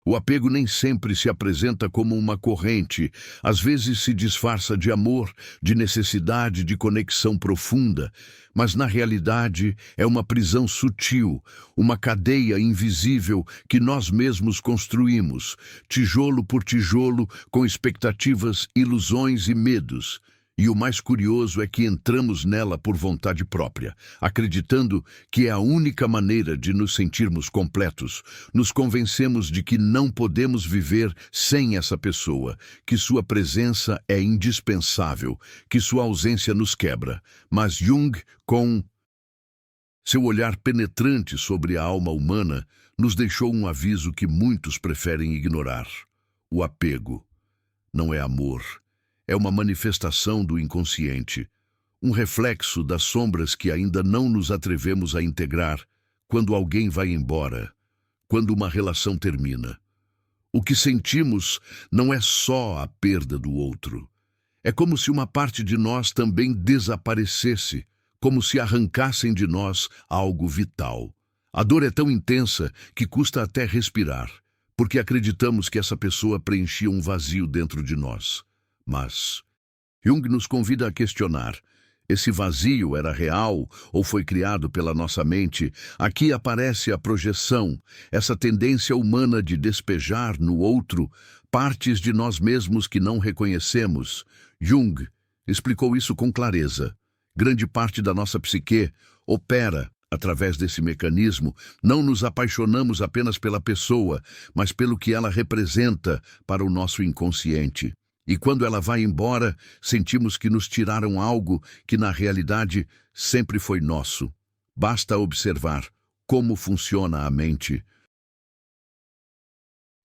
O apego nem sempre se apresenta como uma corrente, às vezes se disfarça de amor, de necessidade de conexão profunda, mas na realidade é uma prisão sutil, uma cadeia invisível que nós mesmos construímos, tijolo por tijolo, com expectativas, ilusões e medos. E o mais curioso é que entramos nela por vontade própria, acreditando que é a única maneira de nos sentirmos completos. Nos convencemos de que não podemos viver sem essa pessoa, que sua presença é indispensável, que sua ausência nos quebra. Mas Jung, com seu olhar penetrante sobre a alma humana, nos deixou um aviso que muitos preferem ignorar. O apego não é amor. É uma manifestação do inconsciente, um reflexo das sombras que ainda não nos atrevemos a integrar quando alguém vai embora, quando uma relação termina. O que sentimos não é só a perda do outro. É como se uma parte de nós também desaparecesse, como se arrancassem de nós algo vital. A dor é tão intensa que custa até respirar, porque acreditamos que essa pessoa preenchia um vazio dentro de nós. Mas Jung nos convida a questionar: esse vazio era real ou foi criado pela nossa mente? Aqui aparece a projeção, essa tendência humana de despejar no outro partes de nós mesmos que não reconhecemos. Jung explicou isso com clareza. Grande parte da nossa psique opera através desse mecanismo. Não nos apaixonamos apenas pela pessoa, mas pelo que ela representa para o nosso inconsciente. E quando ela vai embora, sentimos que nos tiraram algo que na realidade sempre foi nosso. Basta observar como funciona a mente.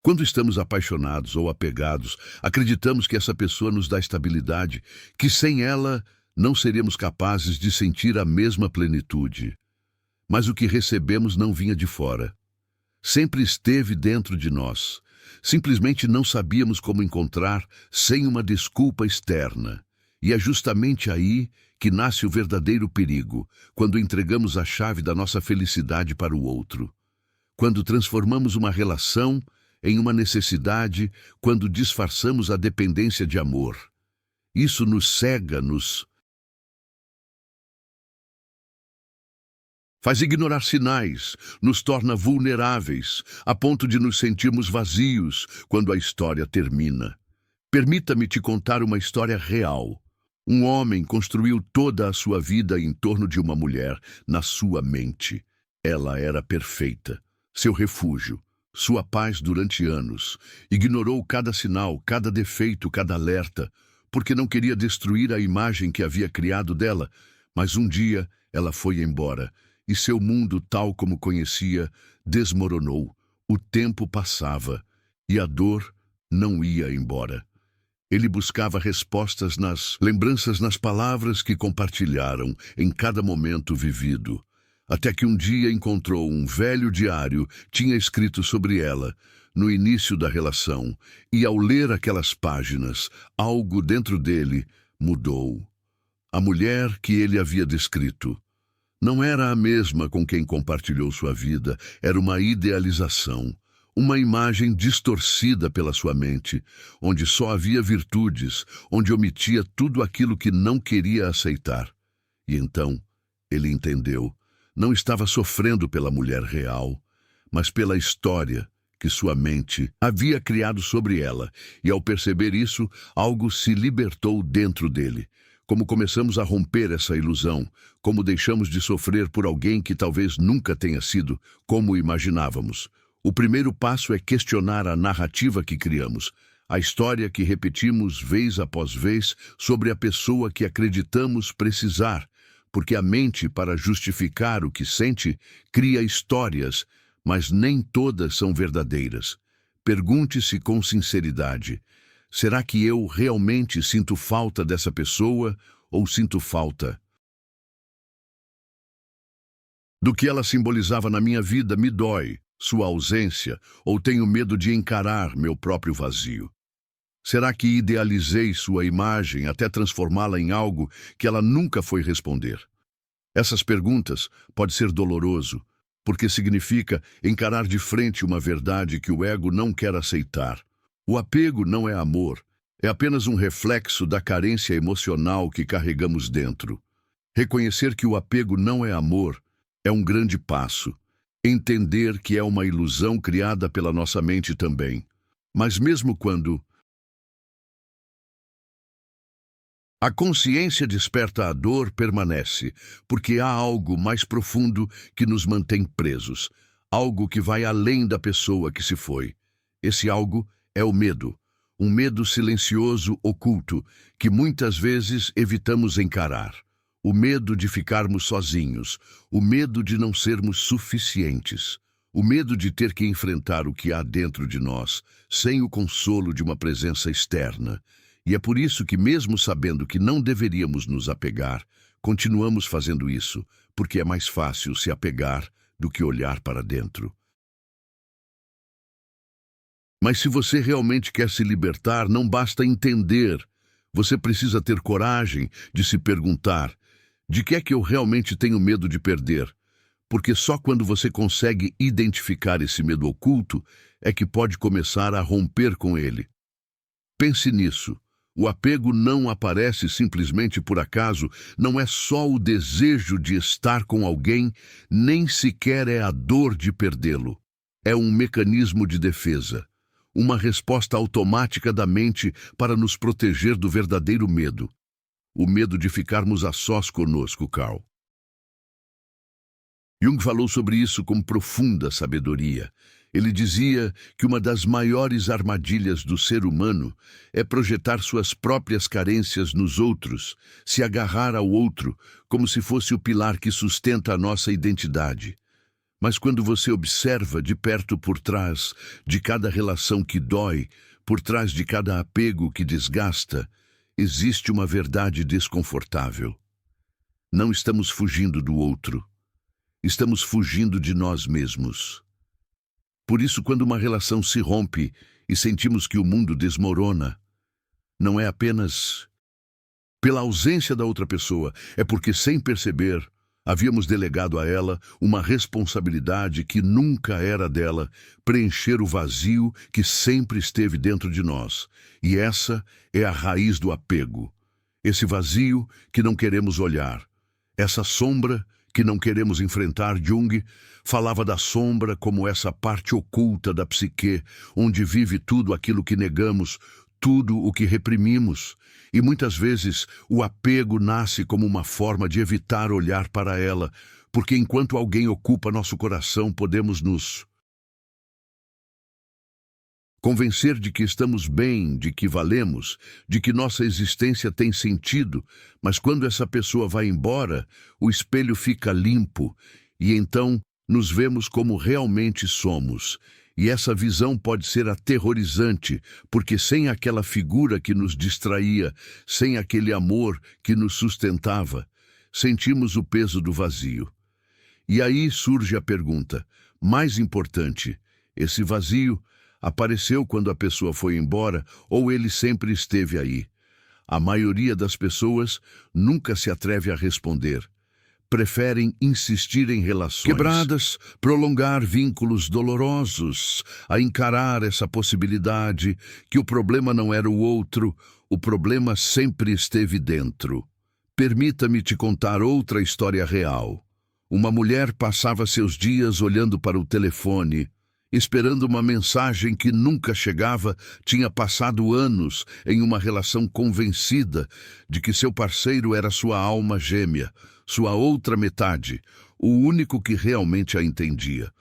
Quando estamos apaixonados ou apegados, acreditamos que essa pessoa nos dá estabilidade, que sem ela não seríamos capazes de sentir a mesma plenitude. Mas o que recebemos não vinha de fora. Sempre esteve dentro de nós. Simplesmente não sabíamos como encontrar sem uma desculpa externa. E é justamente aí que nasce o verdadeiro perigo, quando entregamos a chave da nossa felicidade para o outro. Quando transformamos uma relação em uma necessidade, quando disfarçamos a dependência de amor. Isso nos cega, nos faz ignorar sinais, nos torna vulneráveis, a ponto de nos sentirmos vazios quando a história termina. Permita-me te contar uma história real. Um homem construiu toda a sua vida em torno de uma mulher, na sua mente. Ela era perfeita, seu refúgio, sua paz durante anos. Ignorou cada sinal, cada defeito, cada alerta, porque não queria destruir a imagem que havia criado dela. Mas um dia ela foi embora. E seu mundo, tal como conhecia, desmoronou. O tempo passava e a dor não ia embora. Ele buscava respostas nas lembranças, nas palavras que compartilharam em cada momento vivido. Até que um dia encontrou um velho diário, tinha escrito sobre ela, no início da relação, e ao ler aquelas páginas, algo dentro dele mudou. A mulher que ele havia descrito não era a mesma com quem compartilhou sua vida, era uma idealização, uma imagem distorcida pela sua mente, onde só havia virtudes, onde omitia tudo aquilo que não queria aceitar. E então ele entendeu, não estava sofrendo pela mulher real, mas pela história que sua mente havia criado sobre ela, e ao perceber isso, algo se libertou dentro dele. Como começamos a romper essa ilusão, como deixamos de sofrer por alguém que talvez nunca tenha sido como imaginávamos. O primeiro passo é questionar a narrativa que criamos, a história que repetimos vez após vez sobre a pessoa que acreditamos precisar, porque a mente, para justificar o que sente, cria histórias, mas nem todas são verdadeiras. Pergunte-se com sinceridade: será que eu realmente sinto falta dessa pessoa ou sinto falta do que ela simbolizava na minha vida? Me dói sua ausência ou tenho medo de encarar meu próprio vazio? Será que idealizei sua imagem até transformá-la em algo que ela nunca foi responder? Essas perguntas podem ser doloroso, porque significa encarar de frente uma verdade que o ego não quer aceitar. O apego não é amor, é apenas um reflexo da carência emocional que carregamos dentro. Reconhecer que o apego não é amor é um grande passo. Entender que é uma ilusão criada pela nossa mente também. Mas mesmo quando a consciência desperta a dor, permanece, porque há algo mais profundo que nos mantém presos, algo que vai além da pessoa que se foi. Esse algo é o medo, um medo silencioso, oculto, que muitas vezes evitamos encarar. O medo de ficarmos sozinhos, o medo de não sermos suficientes, o medo de ter que enfrentar o que há dentro de nós, sem o consolo de uma presença externa. E é por isso que, mesmo sabendo que não deveríamos nos apegar, continuamos fazendo isso, porque é mais fácil se apegar do que olhar para dentro. Mas se você realmente quer se libertar, não basta entender. Você precisa ter coragem de se perguntar: de que é que eu realmente tenho medo de perder? Porque só quando você consegue identificar esse medo oculto é que pode começar a romper com ele. Pense nisso. O apego não aparece simplesmente por acaso, não é só o desejo de estar com alguém, nem sequer é a dor de perdê-lo. É um mecanismo de defesa, uma resposta automática da mente para nos proteger do verdadeiro medo. O medo de ficarmos a sós conosco, Carl. Jung falou sobre isso com profunda sabedoria. Ele dizia que uma das maiores armadilhas do ser humano é projetar suas próprias carências nos outros, se agarrar ao outro como se fosse o pilar que sustenta a nossa identidade. Mas quando você observa de perto por trás de cada relação que dói, por trás de cada apego que desgasta, existe uma verdade desconfortável. Não estamos fugindo do outro. Estamos fugindo de nós mesmos. Por isso, quando uma relação se rompe e sentimos que o mundo desmorona, não é apenas pela ausência da outra pessoa, é porque, sem perceber, havíamos delegado a ela uma responsabilidade que nunca era dela, preencher o vazio que sempre esteve dentro de nós. E essa é a raiz do apego. Esse vazio que não queremos olhar, essa sombra que não queremos enfrentar. Jung falava da sombra como essa parte oculta da psique, onde vive tudo aquilo que negamos, tudo o que reprimimos. E muitas vezes o apego nasce como uma forma de evitar olhar para ela, porque enquanto alguém ocupa nosso coração, podemos nos convencer de que estamos bem, de que valemos, de que nossa existência tem sentido, mas quando essa pessoa vai embora, o espelho fica limpo e então nos vemos como realmente somos. E essa visão pode ser aterrorizante, porque sem aquela figura que nos distraía, sem aquele amor que nos sustentava, sentimos o peso do vazio. E aí surge a pergunta mais importante: esse vazio apareceu quando a pessoa foi embora ou ele sempre esteve aí? A maioria das pessoas nunca se atreve a responder. Preferem insistir em relações quebradas, prolongar vínculos dolorosos, a encarar essa possibilidade que o problema não era o outro, o problema sempre esteve dentro. Permita-me te contar outra história real. Uma mulher passava seus dias olhando para o telefone, esperando uma mensagem que nunca chegava. Tinha passado anos em uma relação convencida de que seu parceiro era sua alma gêmea, sua outra metade, o único que realmente a entendia.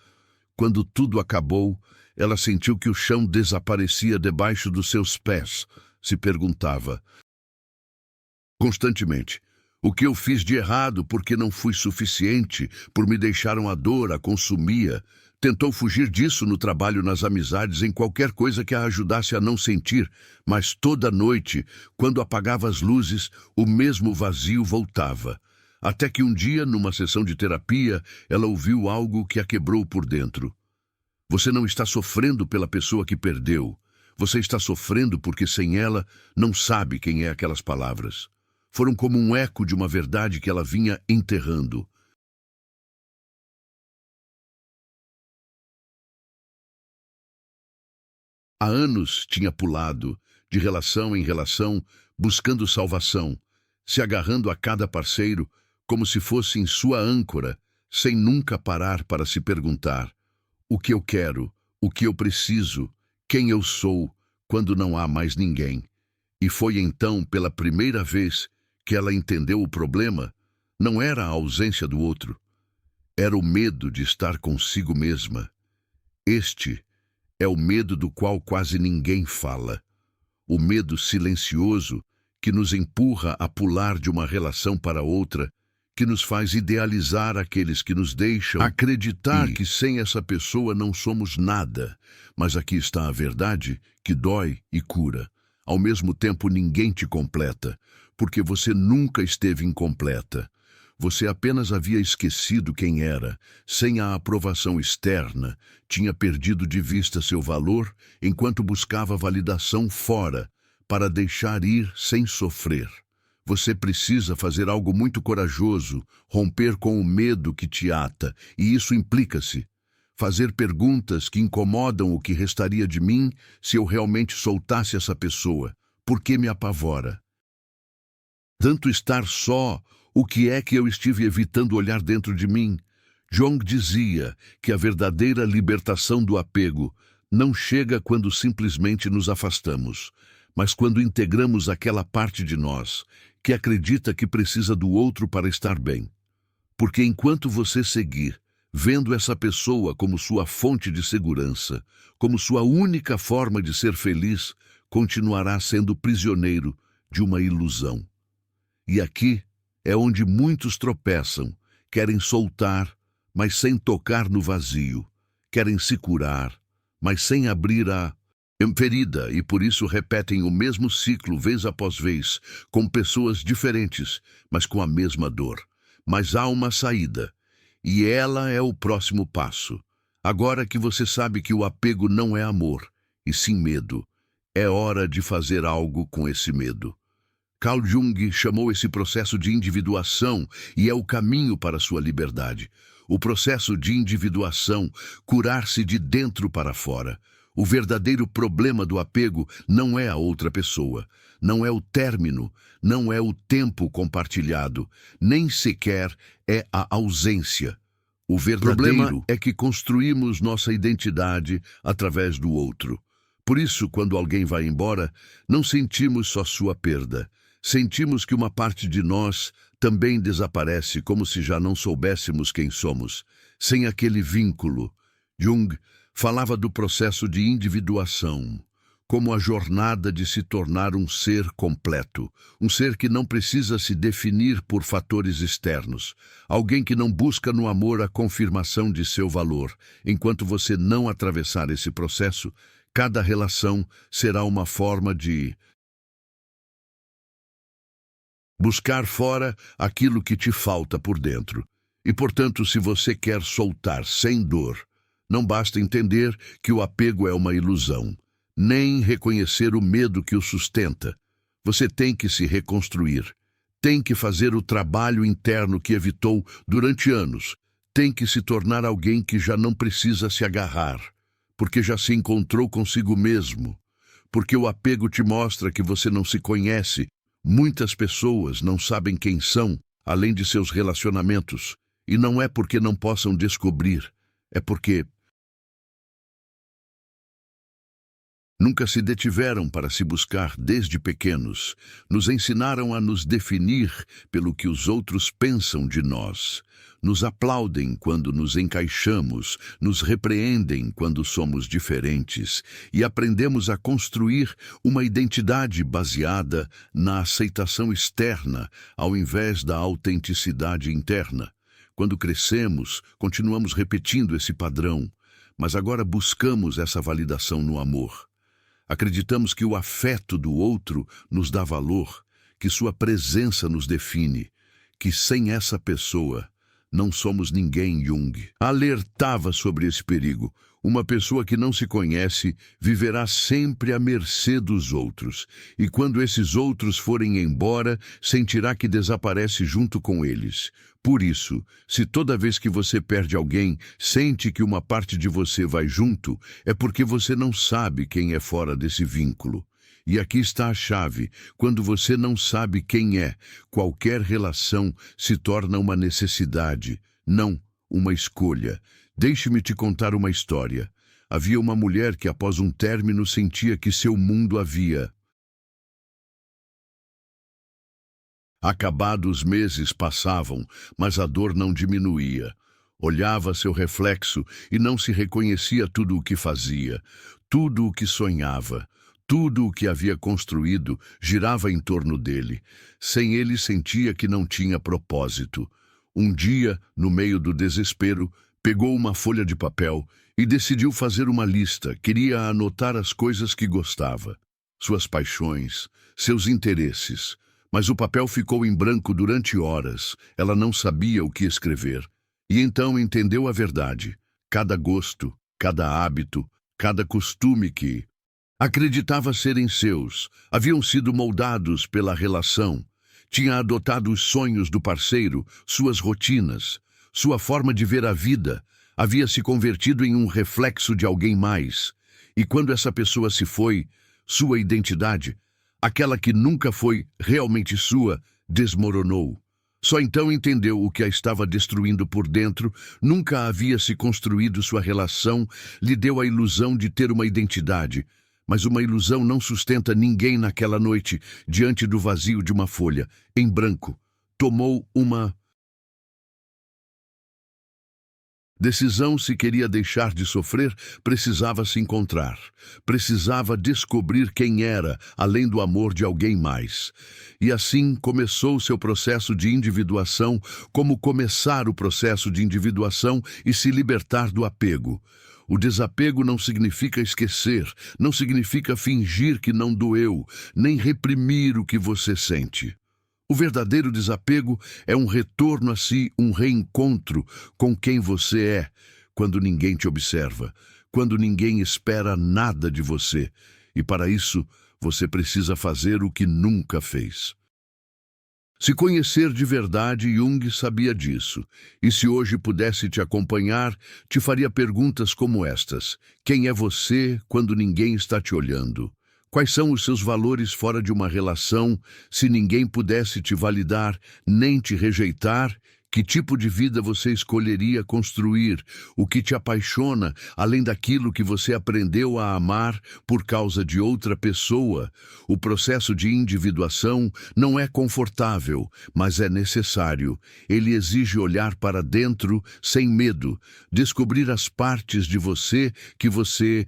Quando tudo acabou, ela sentiu que o chão desaparecia debaixo dos seus pés. Se perguntava constantemente: o que eu fiz de errado? Porque não fui suficiente? Por me deixaram a dor, a consumia? Tentou fugir disso no trabalho, nas amizades, em qualquer coisa que a ajudasse a não sentir, mas toda noite, quando apagava as luzes, o mesmo vazio voltava. Até que um dia, numa sessão de terapia, ela ouviu algo que a quebrou por dentro. Você não está sofrendo pela pessoa que perdeu. Você está sofrendo porque sem ela não sabe quem é aquelas palavras. Foram como um eco de uma verdade que ela vinha enterrando. Há anos tinha pulado, de relação em relação, buscando salvação, se agarrando a cada parceiro como se fossem sua âncora, sem nunca parar para se perguntar: o que eu quero, o que eu preciso, quem eu sou, quando não há mais ninguém. E foi então, pela primeira vez, que ela entendeu o problema. Não era a ausência do outro, era o medo de estar consigo mesma. Este é o medo do qual quase ninguém fala. O medo silencioso que nos empurra a pular de uma relação para outra, que nos faz idealizar aqueles que nos deixam, acreditar que sem essa pessoa não somos nada. Mas aqui está a verdade, que dói e cura. Ao mesmo tempo, ninguém te completa, porque você nunca esteve incompleta. Você apenas havia esquecido quem era, sem a aprovação externa, tinha perdido de vista seu valor enquanto buscava validação fora, para deixar ir sem sofrer. Você precisa fazer algo muito corajoso, romper com o medo que te ata, e isso implica-se fazer perguntas que incomodam o que restaria de mim se eu realmente soltasse essa pessoa. Por que me apavora tanto estar só? O que é que eu estive evitando olhar dentro de mim? Jung dizia que a verdadeira libertação do apego não chega quando simplesmente nos afastamos, mas quando integramos aquela parte de nós que acredita que precisa do outro para estar bem. Porque enquanto você seguir vendo essa pessoa como sua fonte de segurança, como sua única forma de ser feliz, continuará sendo prisioneiro de uma ilusão. E aqui é onde muitos tropeçam, querem soltar, mas sem tocar no vazio, querem se curar, mas sem abrir a ferida, e por isso repetem o mesmo ciclo vez após vez, com pessoas diferentes, mas com a mesma dor. Mas há uma saída, e ela é o próximo passo. Agora que você sabe que o apego não é amor, e sim medo, é hora de fazer algo com esse medo. Carl Jung chamou esse processo de individuação e é o caminho para sua liberdade. O processo de individuação, curar-se de dentro para fora. O verdadeiro problema do apego não é a outra pessoa, não é o término, não é o tempo compartilhado, nem sequer é a ausência. O verdadeiro problema é que construímos nossa identidade através do outro. Por isso, quando alguém vai embora, não sentimos só sua perda. Sentimos que uma parte de nós também desaparece, como se já não soubéssemos quem somos. Sem aquele vínculo, Jung falava do processo de individuação, como a jornada de se tornar um ser completo, um ser que não precisa se definir por fatores externos, alguém que não busca no amor a confirmação de seu valor. Enquanto você não atravessar esse processo, cada relação será uma forma de buscar fora aquilo que te falta por dentro. E, portanto, se você quer soltar sem dor, não basta entender que o apego é uma ilusão, nem reconhecer o medo que o sustenta. Você tem que se reconstruir, tem que fazer o trabalho interno que evitou durante anos, tem que se tornar alguém que já não precisa se agarrar, porque já se encontrou consigo mesmo, porque o apego te mostra que você não se conhece. Muitas pessoas não sabem quem são, além de seus relacionamentos, e não é porque não possam descobrir, é porque nunca se detiveram para se buscar desde pequenos, nos ensinaram a nos definir pelo que os outros pensam de nós, nos aplaudem quando nos encaixamos, nos repreendem quando somos diferentes e aprendemos a construir uma identidade baseada na aceitação externa ao invés da autenticidade interna. Quando crescemos, continuamos repetindo esse padrão, mas agora buscamos essa validação no amor. Acreditamos que o afeto do outro nos dá valor, que sua presença nos define, que sem essa pessoa não somos ninguém. Jung alertava sobre esse perigo. Uma pessoa que não se conhece viverá sempre à mercê dos outros, e quando esses outros forem embora, sentirá que desaparece junto com eles. Por isso, se toda vez que você perde alguém, sente que uma parte de você vai junto, é porque você não sabe quem é fora desse vínculo. E aqui está a chave: quando você não sabe quem é, qualquer relação se torna uma necessidade, não uma escolha. Deixe-me te contar uma história. Havia uma mulher que, após um término, sentia que seu mundo havia acabado. Os meses passavam, mas a dor não diminuía. Olhava seu reflexo e não se reconhecia tudo o que fazia, tudo o que sonhava. Tudo o que havia construído girava em torno dele. Sem ele, sentia que não tinha propósito. Um dia, no meio do desespero, pegou uma folha de papel e decidiu fazer uma lista. Queria anotar as coisas que gostava, suas paixões, seus interesses. Mas o papel ficou em branco durante horas. Ela não sabia o que escrever. E então entendeu a verdade. Cada gosto, cada hábito, cada costume que acreditava serem seus, haviam sido moldados pela relação. Tinha adotado os sonhos do parceiro, suas rotinas, sua forma de ver a vida. Havia se convertido em um reflexo de alguém mais. E quando essa pessoa se foi, sua identidade, aquela que nunca foi realmente sua, desmoronou. Só então entendeu o que a estava destruindo por dentro. Nunca havia se construído sua relação, lhe deu a ilusão de ter uma identidade. Mas uma ilusão não sustenta ninguém. Naquela noite, diante do vazio de uma folha, em branco, tomou uma decisão. Se queria deixar de sofrer, precisava se encontrar. Precisava descobrir quem era, além do amor de alguém mais. E assim começou seu processo de individuação, como começar o processo de individuação e se libertar do apego. O desapego não significa esquecer, não significa fingir que não doeu, nem reprimir o que você sente. O verdadeiro desapego é um retorno a si, um reencontro com quem você é, quando ninguém te observa, quando ninguém espera nada de você. E para isso, você precisa fazer o que nunca fez. Se conhecer de verdade, Jung sabia disso. E se hoje pudesse te acompanhar, te faria perguntas como estas: quem é você quando ninguém está te olhando? Quais são os seus valores fora de uma relação? Se ninguém pudesse te validar, nem te rejeitar, que tipo de vida você escolheria construir? O que te apaixona, além daquilo que você aprendeu a amar por causa de outra pessoa? O processo de individuação não é confortável, mas é necessário. Ele exige olhar para dentro sem medo, descobrir as partes de você que você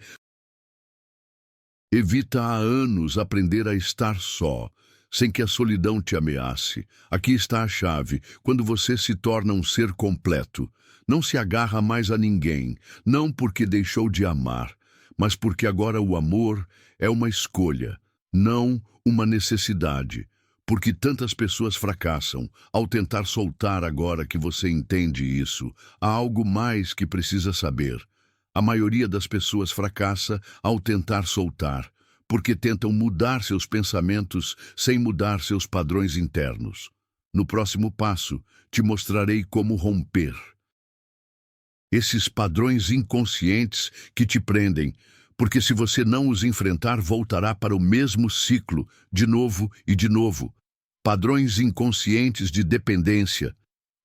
evita há anos, aprender a estar só, sem que a solidão te ameace. Aqui está a chave: quando você se torna um ser completo, não se agarra mais a ninguém, não porque deixou de amar, mas porque agora o amor é uma escolha, não uma necessidade. Porque tantas pessoas fracassam ao tentar soltar. Agora que você entende isso, há algo mais que precisa saber. A maioria das pessoas fracassa ao tentar soltar, porque tentam mudar seus pensamentos sem mudar seus padrões internos. No próximo passo, te mostrarei como romper esses padrões inconscientes que te prendem, porque se você não os enfrentar, voltará para o mesmo ciclo, de novo e de novo. Padrões inconscientes de dependência.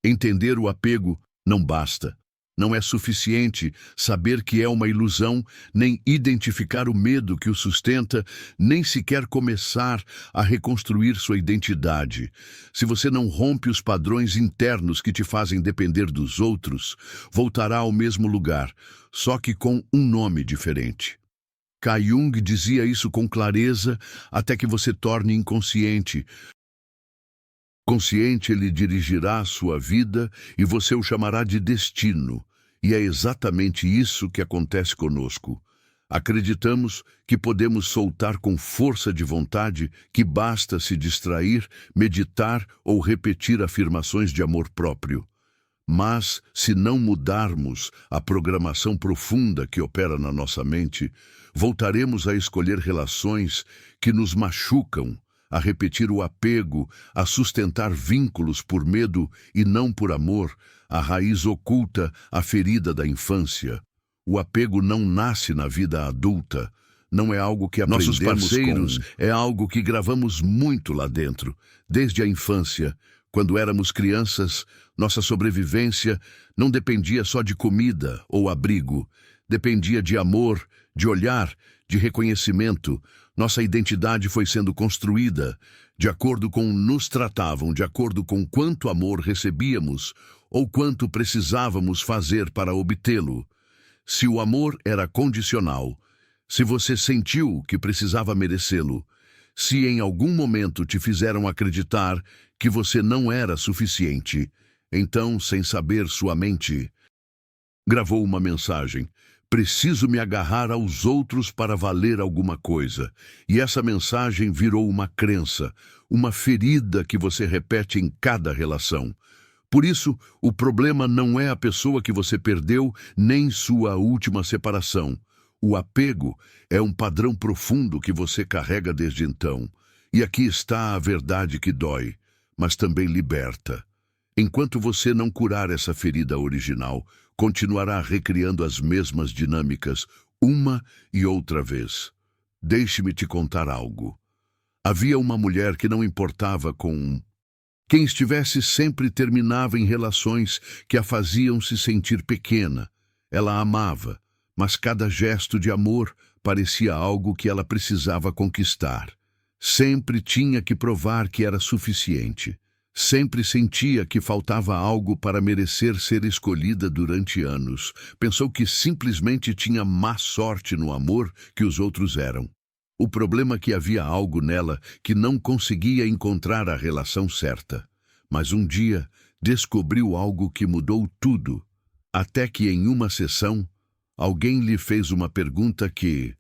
Entender o apego não basta. Não é suficiente saber que é uma ilusão, nem identificar o medo que o sustenta, nem sequer começar a reconstruir sua identidade. Se você não rompe os padrões internos que te fazem depender dos outros, voltará ao mesmo lugar, só que com um nome diferente. Carl Jung dizia isso com clareza até que você torne inconsciente. Consciente, ele dirigirá a sua vida e você o chamará de destino. E é exatamente isso que acontece conosco. Acreditamos que podemos soltar com força de vontade, que basta se distrair, meditar ou repetir afirmações de amor próprio. Mas, se não mudarmos a programação profunda que opera na nossa mente, voltaremos a escolher relações que nos machucam, a repetir o apego, a sustentar vínculos por medo e não por amor, a raiz oculta, a ferida da infância. O apego não nasce na vida adulta, não é algo que aprendemos. Nossos parceiros é algo que gravamos muito lá dentro, desde a infância. Quando éramos crianças, nossa sobrevivência não dependia só de comida ou abrigo, dependia de amor, de olhar, de reconhecimento. Nossa identidade foi sendo construída de acordo com nos tratavam, de acordo com quanto amor recebíamos ou quanto precisávamos fazer para obtê-lo. Se o amor era condicional, se você sentiu que precisava merecê-lo, se em algum momento te fizeram acreditar que você não era suficiente, então, sem saber, sua mente gravou uma mensagem: preciso me agarrar aos outros para valer alguma coisa. E essa mensagem virou uma crença, uma ferida que você repete em cada relação. Por isso, o problema não é a pessoa que você perdeu, nem sua última separação. O apego é um padrão profundo que você carrega desde então. E aqui está a verdade que dói, mas também liberta. Enquanto você não curar essa ferida original, continuará recriando as mesmas dinâmicas, uma e outra vez. Deixe-me te contar algo. Havia uma mulher que não importava com quem estivesse, sempre terminava em relações que a faziam se sentir pequena. Ela amava, mas cada gesto de amor parecia algo que ela precisava conquistar. Sempre tinha que provar que era suficiente. Sempre sentia que faltava algo para merecer ser escolhida durante anos. Pensou que simplesmente tinha má sorte no amor que os outros eram. O problema é que havia algo nela que não conseguia encontrar a relação certa. Mas um dia descobriu algo que mudou tudo. Até que em uma sessão, alguém lhe fez uma pergunta que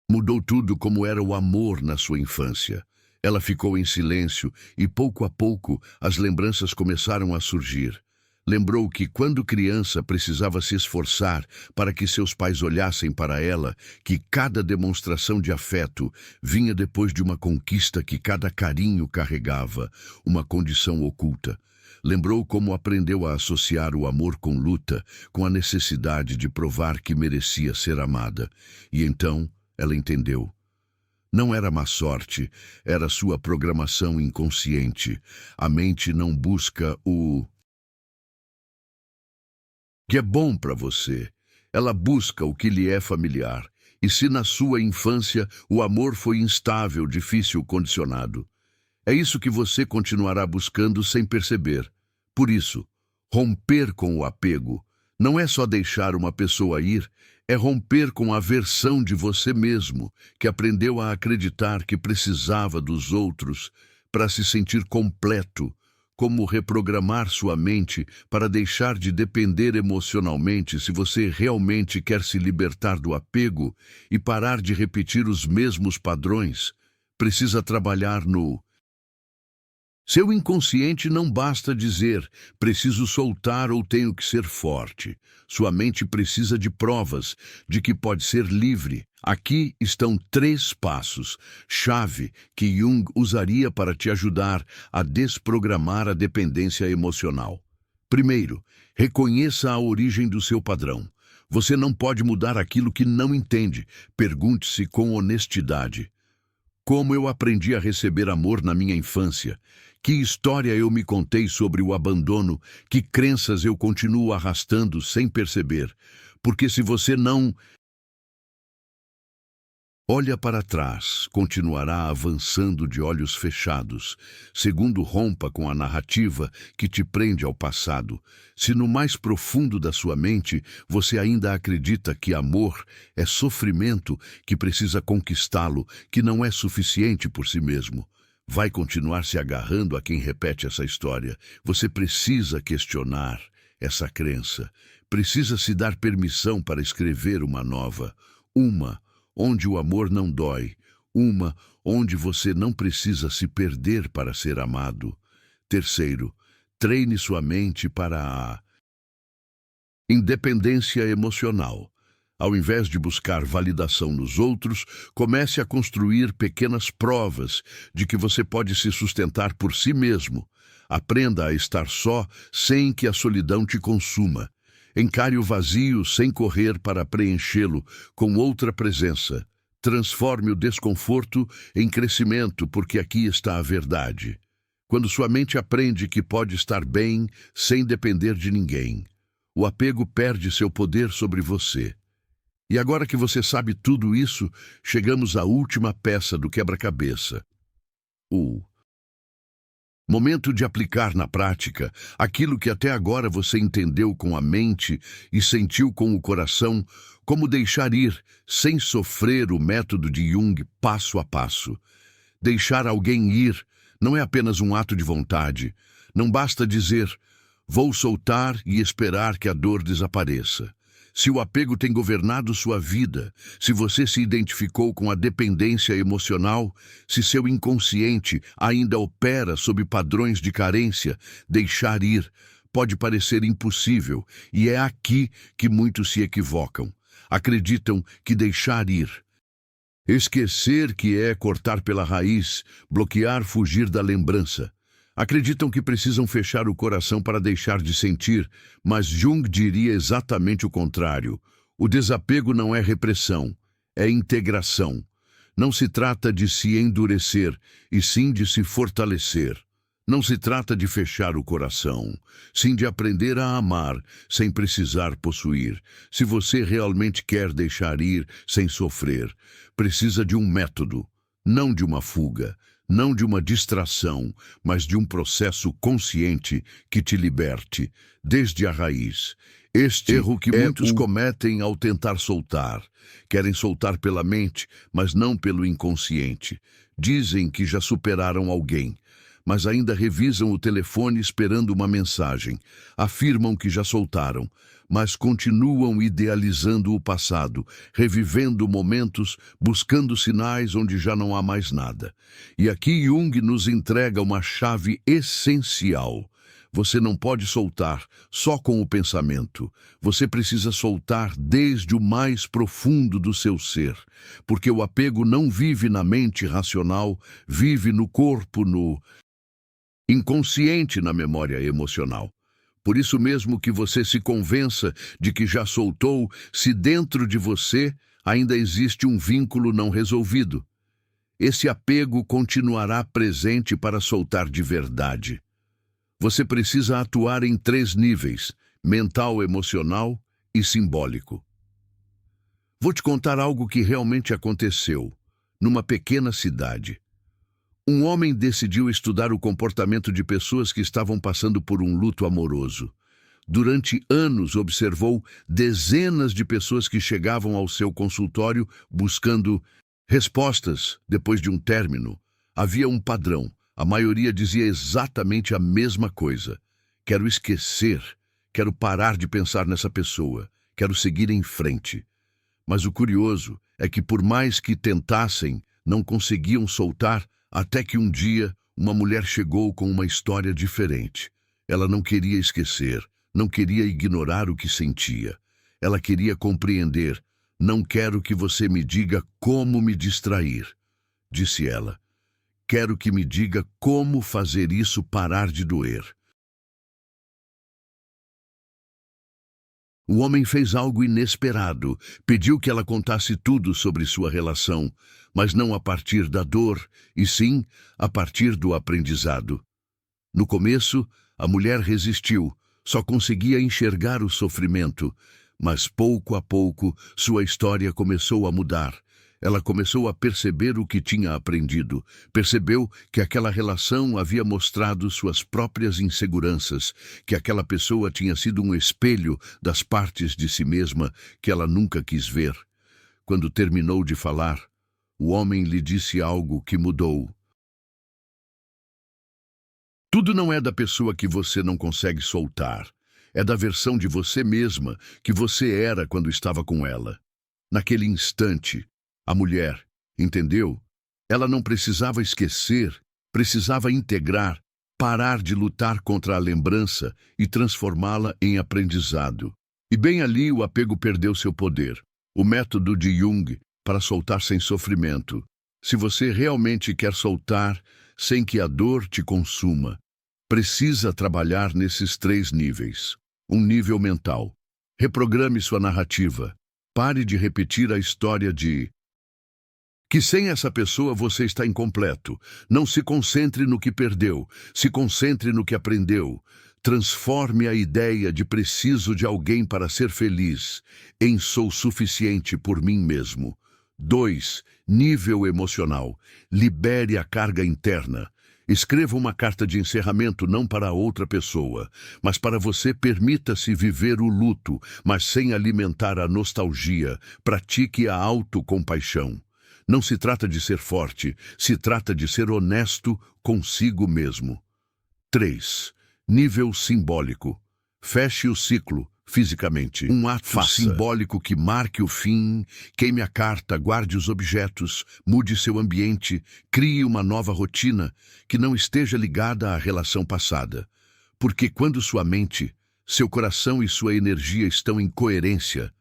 mudou tudo, como era o amor na sua infância. Ela ficou em silêncio e, pouco a pouco, as lembranças começaram a surgir. Lembrou que, quando criança, precisava se esforçar para que seus pais olhassem para ela, que cada demonstração de afeto vinha depois de uma conquista, que cada carinho carregava uma condição oculta. Lembrou como aprendeu a associar o amor com luta, com a necessidade de provar que merecia ser amada. E então ela entendeu. Não era má sorte, era sua programação inconsciente. A mente não busca o que é bom para você. Ela busca o que lhe é familiar. E se na sua infância o amor foi instável, difícil, condicionado, é isso que você continuará buscando sem perceber. Por isso, romper com o apego não é só deixar uma pessoa ir, é romper com a versão de você mesmo, que aprendeu a acreditar que precisava dos outros para se sentir completo. Como reprogramar sua mente para deixar de depender emocionalmente. Se você realmente quer se libertar do apego e parar de repetir os mesmos padrões, precisa trabalhar no seu inconsciente. Não basta dizer, preciso soltar ou tenho que ser forte. Sua mente precisa de provas de que pode ser livre. Aqui estão 3 passos-chave que Jung usaria para te ajudar a desprogramar a dependência emocional. Primeiro, reconheça a origem do seu padrão. Você não pode mudar aquilo que não entende. Pergunte-se com honestidade: como eu aprendi a receber amor na minha infância? Que história eu me contei sobre o abandono? Que crenças eu continuo arrastando sem perceber? Porque se você não olha para trás, continuará avançando de olhos fechados. Segundo, rompa com a narrativa que te prende ao passado. Se no mais profundo da sua mente você ainda acredita que amor é sofrimento, que precisa conquistá-lo, que não é suficiente por si mesmo, vai continuar se agarrando a quem repete essa história. Você precisa questionar essa crença. Precisa se dar permissão para escrever uma nova. Uma onde o amor não dói, uma onde você não precisa se perder para ser amado. Terceiro, Treine sua mente para a independência emocional. Ao invés de buscar validação nos outros, comece a construir pequenas provas de que você pode se sustentar por si mesmo. Aprenda a estar só sem que a solidão te consuma. Encare o vazio sem correr para preenchê-lo com outra presença. Transforme o desconforto em crescimento, porque aqui está a verdade. Quando sua mente aprende que pode estar bem sem depender de ninguém, o apego perde seu poder sobre você. E agora que você sabe tudo isso, chegamos à última peça do quebra-cabeça. O momento de aplicar na prática aquilo que até agora você entendeu com a mente e sentiu com o coração, como deixar ir, sem sofrer, o método de Jung passo a passo. Deixar alguém ir não é apenas um ato de vontade. Não basta dizer, vou soltar e esperar que a dor desapareça. Se o apego tem governado sua vida, se você se identificou com a dependência emocional, se seu inconsciente ainda opera sob padrões de carência, deixar ir pode parecer impossível, e é aqui que muitos se equivocam. Acreditam que deixar ir, esquecer, que é cortar pela raiz, bloquear, fugir da lembrança. Acreditam que precisam fechar o coração para deixar de sentir, mas Jung diria exatamente o contrário. O desapego não é repressão, é integração. Não se trata de se endurecer, e sim de se fortalecer. Não se trata de fechar o coração, sim de aprender a amar sem precisar possuir. Se você realmente quer deixar ir sem sofrer, precisa de um método, não de uma fuga. Não de uma distração, mas de um processo consciente que te liberte, desde a raiz. Este erro que muitos cometem ao tentar soltar. Querem soltar pela mente, mas não pelo inconsciente. Dizem que já superaram alguém, mas ainda revisam o telefone esperando uma mensagem. Afirmam que já soltaram, mas continuam idealizando o passado, revivendo momentos, buscando sinais onde já não há mais nada. E aqui Jung nos entrega uma chave essencial. Você não pode soltar só com o pensamento. Você precisa soltar desde o mais profundo do seu ser, porque o apego não vive na mente racional, vive no corpo, no inconsciente, na memória emocional. Por isso mesmo que você se convença de que já soltou, se dentro de você ainda existe um vínculo não resolvido. Esse apego continuará presente para soltar de verdade. Você precisa atuar em 3 níveis: mental, emocional e simbólico. Vou te contar algo que realmente aconteceu, numa pequena cidade. Um homem decidiu estudar o comportamento de pessoas que estavam passando por um luto amoroso. Durante anos observou dezenas de pessoas que chegavam ao seu consultório buscando respostas depois de um término. Havia um padrão. A maioria dizia exatamente a mesma coisa. Quero esquecer, quero parar de pensar nessa pessoa, quero seguir em frente. Mas o curioso é que por mais que tentassem, não conseguiam soltar. Até que um dia, uma mulher chegou com uma história diferente. Ela não queria esquecer, não queria ignorar o que sentia. Ela queria compreender. Não quero que você me diga como me distrair, disse ela. Quero que me diga como fazer isso parar de doer. O homem fez algo inesperado. Pediu que ela contasse tudo sobre sua relação, mas não a partir da dor, e sim a partir do aprendizado. No começo, a mulher resistiu, só conseguia enxergar o sofrimento, mas pouco a pouco sua história começou a mudar. Ela começou a perceber o que tinha aprendido. Percebeu que aquela relação havia mostrado suas próprias inseguranças, que aquela pessoa tinha sido um espelho das partes de si mesma que ela nunca quis ver. Quando terminou de falar, o homem lhe disse algo que mudou. Tudo não é da pessoa que você não consegue soltar. É da versão de você mesma que você era quando estava com ela. Naquele instante, a mulher, entendeu? Ela não precisava esquecer, precisava integrar, parar de lutar contra a lembrança e transformá-la em aprendizado. E bem ali o apego perdeu seu poder. O método de Jung para soltar sem sofrimento. Se você realmente quer soltar sem que a dor te consuma, precisa trabalhar nesses 3 níveis. Um nível mental. Reprograme sua narrativa. Pare de repetir a história de que sem essa pessoa você está incompleto. Não se concentre no que perdeu, se concentre no que aprendeu. Transforme a ideia de preciso de alguém para ser feliz em sou suficiente por mim mesmo. 2. Nível emocional. Libere a carga interna. Escreva uma carta de encerramento não para outra pessoa, mas para você. Permita-se viver o luto, mas sem alimentar a nostalgia. Pratique a autocompaixão. Não se trata de ser forte, se trata de ser honesto consigo mesmo. 3. Nível simbólico. Feche o ciclo fisicamente. Um ato simbólico que marque o fim. Queime a carta, guarde os objetos, mude seu ambiente, crie uma nova rotina que não esteja ligada à relação passada. Porque quando sua mente, seu coração e sua energia estão em coerência,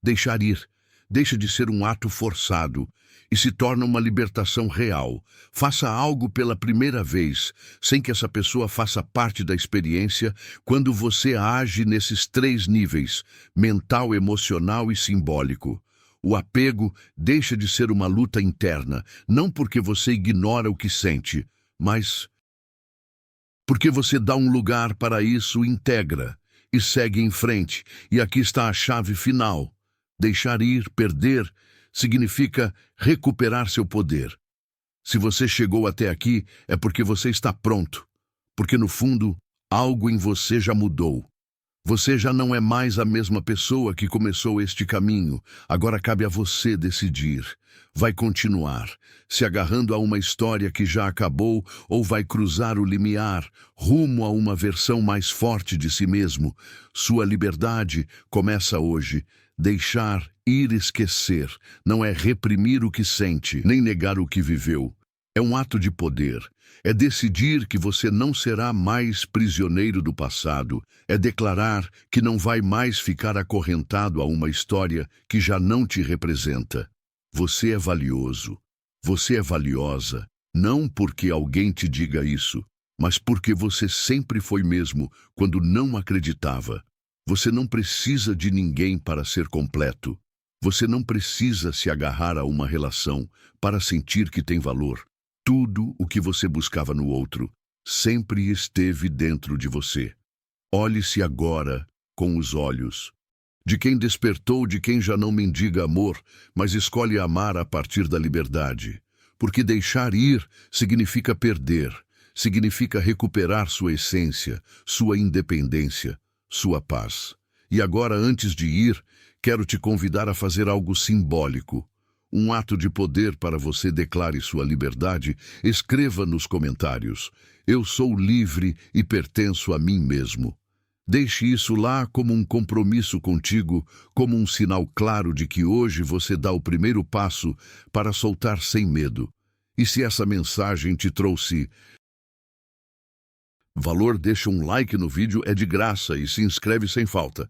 deixar ir deixa de ser um ato forçado e se torna uma libertação real. Faça algo pela primeira vez, sem que essa pessoa faça parte da experiência, quando você age nesses 3 níveis, mental, emocional e simbólico. O apego deixa de ser uma luta interna, não porque você ignora o que sente, mas porque você dá um lugar para isso, integra e segue em frente. E aqui está a chave final. Deixar ir, perder, significa recuperar seu poder. Se você chegou até aqui, é porque você está pronto. Porque, no fundo, algo em você já mudou. Você já não é mais a mesma pessoa que começou este caminho. Agora cabe a você decidir. Vai continuar se agarrando a uma história que já acabou ou vai cruzar o limiar rumo a uma versão mais forte de si mesmo? Sua liberdade começa hoje. Deixar ir, esquecer, não é reprimir o que sente, nem negar o que viveu. É um ato de poder. É decidir que você não será mais prisioneiro do passado. É declarar que não vai mais ficar acorrentado a uma história que já não te representa. Você é valioso. Você é valiosa. Não porque alguém te diga isso, mas porque você sempre foi mesmo quando não acreditava. Você não precisa de ninguém para ser completo. Você não precisa se agarrar a uma relação para sentir que tem valor. Tudo o que você buscava no outro sempre esteve dentro de você. Olhe-se agora com os olhos de quem despertou, de quem já não mendiga amor, mas escolhe amar a partir da liberdade. Porque deixar ir significa perder, significa recuperar sua essência, sua independência, sua paz. E agora, antes de ir, quero te convidar a fazer algo simbólico. Um ato de poder para você. Declare sua liberdade. Escreva nos comentários: eu sou livre e pertenço a mim mesmo. Deixe isso lá como um compromisso contigo, como um sinal claro de que hoje você dá o primeiro passo para soltar sem medo. E se essa mensagem te trouxe valor, deixa um like no vídeo, é de graça, e se inscreve sem falta.